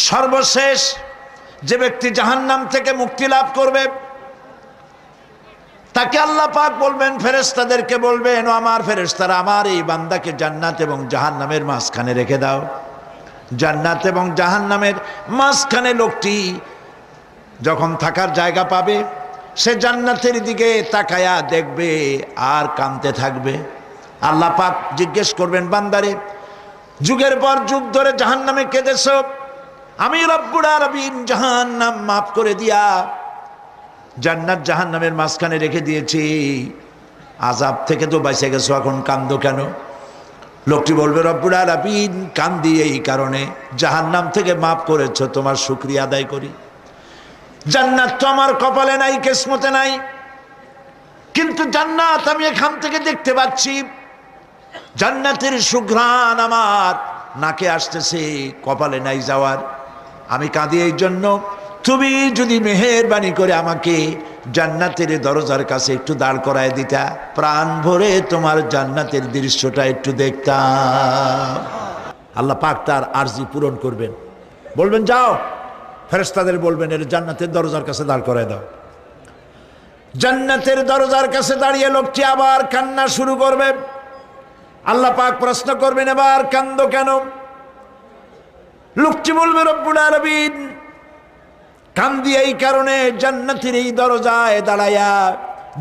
সর্বশেষ যে ব্যক্তি জাহান্নাম থেকে মুক্তি লাভ করবে তাকে আল্লাহ পাক বলবেন, ফেরেশতাদেরকে বলবেন, ও আমার ফেরেশতারা, আমার এই বান্দাকে জান্নাত এবং জাহান্নামের মাঝখানে রেখে দাও। জান্নাত এবং জাহান্নামের মাঝখানে লোকটি যখন থাকার জায়গা পাবে, সে জান্নাতের দিকে তাকায়া দেখবে আর কাঁদতে থাকবে। আল্লাহ পাক জিজ্ঞেস করবেন, বান্দারে, যুগের পর যুগ ধরে জাহান্নামে কেঁদেছ, আমি রব্বুল আলামিন জাহান্নাম মাফ করে দিয়া জান্নাত জাহান্নামের মাঝখানে রেখে দিয়েছি, আযাব থেকে তো বেঁচে গেছো, এখন কান্দো কেন? লোকটি বলবে, রব্বুল আলামিন কান্দি এই কারণে, জাহান্নাম থেকে মাফ করেছো, তোমার শুকরিয়া আদায় করি। জান্নাত তো আমার কপালে নাই, কিসমতে নাই, কিন্তু জান্নাত আমি এখান থেকে দেখতে পাচ্ছি, জান্নাতের সুঘ্রাণ আমার নাকে আসতেছে, কপালে নাই যাওয়ার। আমি কাঁদি এই জন্য, তুমি যদি মেহেরবানি করে আমাকে জান্নাতের দরজার কাছে একটু দাঁড় করায় দিতা, প্রাণ ভরে তোমার জান্নাতের দৃশ্যটা একটু দেখতাম। আল্লাহ পাক তার আরজি পূরণ করবেন, বলবেন, যাও, ফেরেশতাদের বলবেন, এর জান্নাতের দরজার কাছে দাঁড় করায় দাও। জান্নাতের দরজার কাছে দাঁড়িয়ে লোকটি আবার কান্না শুরু করবে। আল্লাহ পাক প্রশ্ন করবেন, এবার কান্দো কেন? লোকটি বলবে, রব্বুল আলামিন কান্দি এই কারণে, জান্নাতের এই দরজায় দাঁড়ায়া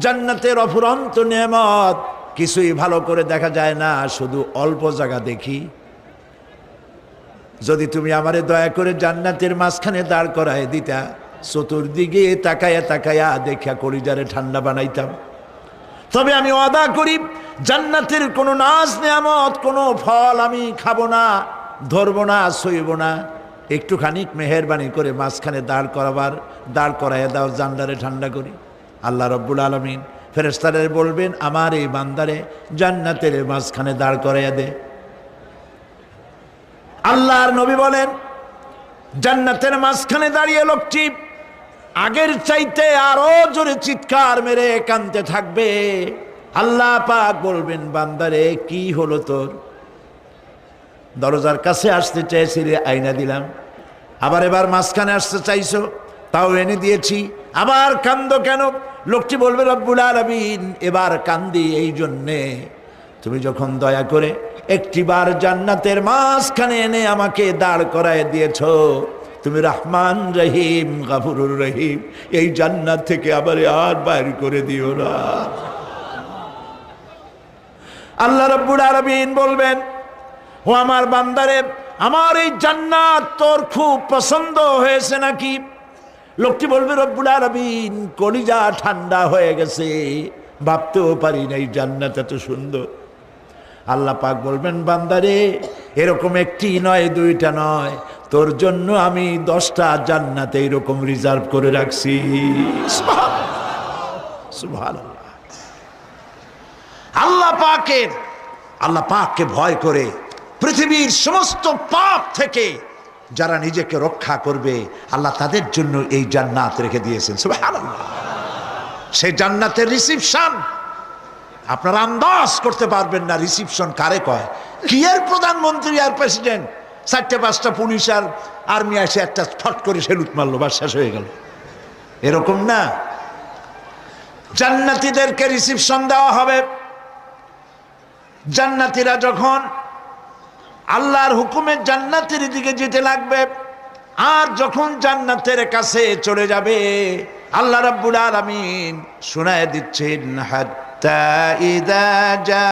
জান্নাতের অফুরন্ত নেয়ামত কিছুই ভালো করে দেখা যায় না, শুধু অল্প জায়গা দেখি। যদি তুমি আমারে দয়া করে জান্নাতের মাঝখানে দাঁড় করায় দিতা, চতুর্দিকে তাকায়া তাকায়া দেখা কলিজারে ঠান্ডা বানাইতাম। তবে আমি ওয়াদা করি, জান্নাতের কোনো নাজ নেয়ামত, কোনো ফল আমি খাবো না, ধরবো না, সইব না। একটুখানি মেহেরবানি করে মাঝখানে দাঁড় করাইয়া দাও, জান্নারে ঠান্ডা করি। আল্লাহ রব্বুল আলামিন ফেরেশতাদের বলবেন, আমার এই বান্দারে জান্নাতের মাঝখানে দাঁড় করাইয়া দে। আল্লাহর নবী বলেন, জান্নাতের মাঝখানে দাঁড়িয়ে লোকটি আগের চাইতে আরো জোরে চিৎকার মেরে কাঁদতে থাকবে। আল্লাহ পাক বলবেন, বান্দারে কি হলো তোর? দরজার কাছে আসতে চাইছিলে, আইনা দিলাম। আবার এবার মাঝখানে আসতে চাইছো, তাও এনে দিয়েছি, আবার কান্দো কেন? লোকটি বলবে, রব্বুল আলামিন এবার কান্দি এই জন্যে, তুমি যখন দয়া করে একটিবার জান্নাতের মাঝখানে এনে আমাকে দাঁড় করায় দিয়েছো, তুমি রহমান রহিম গাফুরুর রহিম, এই জান্নাত থেকে আবার আর বাইর করে দিও না। আল্লাহ রাব্বুল আলামিন বলবেন, ও আমার বান্দারে, আমার এই জান্নাত তোর খুব পছন্দ হয়েছে নাকি? লোকটি বলবে, রব্বুল আলামিন কলিজা ঠান্ডা হয়ে গেছে, ভাবতেও পারি না এই জান্নাত এত সুন্দর। আল্লাহ পাক বলবেন, বান্দারে, এরকম একটি নয়, দুইটা নয়, তোর জন্য আমি 10টা জান্নাত এইরকম রিজার্ভ করে রাখছি। সুবহানাল্লাহ। আল্লাহ পাককে ভয় করে পৃথিবীর সমস্ত পাপ থেকে যারা নিজেকে রক্ষা করবে, আল্লাহ তাদের জন্য এই জান্নাত রেখে দিয়েছেন। সুবহানাল্লাহ। সেই জান্নাতের রিসিপশন আপনারা আন্দাজ করতে পারবেন না, রিসিপশন কারে কয়। কি এর প্রধানমন্ত্রী আর প্রেসিডেন্ট, 4-5টা পুলিশ আর আর্মি এসে একটা ফট করে সেলুট মারলো, বা শেষ হয়ে গেল, এরকম না। জান্নাতীদেরকে রিসিপশন দেওয়া হবে। জান্নাতীরা যখন আল্লাহর হুকুমে জান্নাতের দিকে যেতে লাগবে, আর যখন জান্নাতের কাছে চলে যাবে, আল্লাহ রাব্বুল আলামিন শোনায় দিচ্ছেন, হাত্তা ইযা